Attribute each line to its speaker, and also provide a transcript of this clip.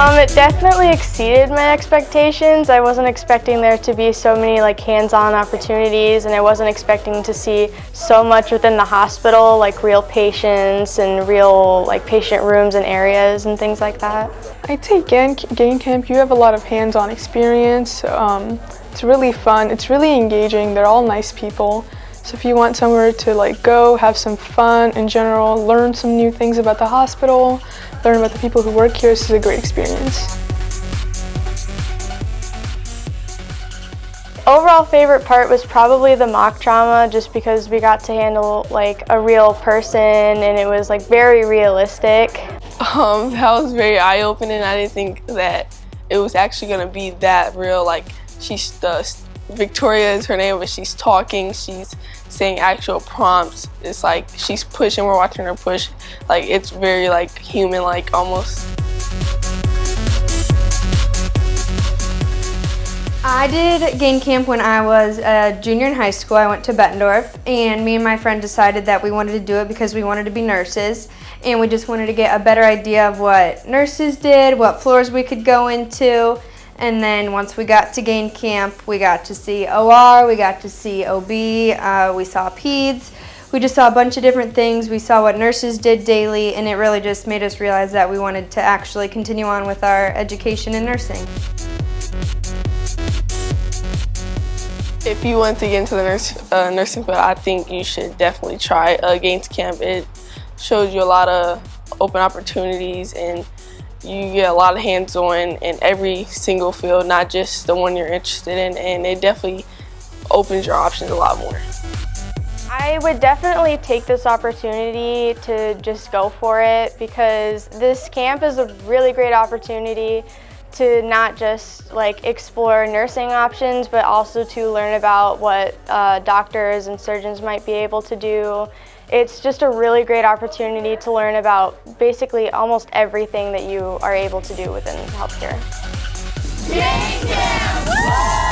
Speaker 1: It definitely exceeded my expectations. I wasn't expecting there to be so many hands-on opportunities, and I wasn't expecting to see so much within the hospital, like real patients and real patient rooms and areas and things like that.
Speaker 2: I'd say Gain Camp, you have a lot of hands-on experience. It's really fun. It's really engaging. They're all nice people. So if you want somewhere to go, have some fun in general, learn some new things about the hospital, learn about the people who work here, this is a great experience.
Speaker 1: Overall favorite part was probably the mock drama, just because we got to handle a real person and it was very realistic.
Speaker 3: That was very eye-opening. I didn't think that it was actually going to be that real. Victoria is her name, but she's talking, she's saying actual prompts. It's she's pushing, we're watching her push. It's very human almost.
Speaker 4: I did Gain Camp when I was a junior in high school. I went to Bettendorf, and me and my friend decided that we wanted to do it because we wanted to be nurses, and we just wanted to get a better idea of what nurses did, what floors we could go into. And then once we got to Gain Camp, we got to see OR, we got to see OB, we saw peds. We just saw a bunch of different things. We saw what nurses did daily, and it really just made us realize that we wanted to actually continue on with our education in nursing.
Speaker 3: If you want to get into the nursing field, I think you should definitely try Gain Camp. It shows you a lot of open opportunities, and you get a lot of hands-on in every single field, not just the one you're interested in, and it definitely opens your options a lot more.
Speaker 1: I would definitely take this opportunity to just go for it, because this camp is a really great opportunity to not just explore nursing options, but also to learn about what doctors and surgeons might be able to do. It's just a really great opportunity to learn about basically almost everything that you are able to do within healthcare.
Speaker 5: Gain Camp!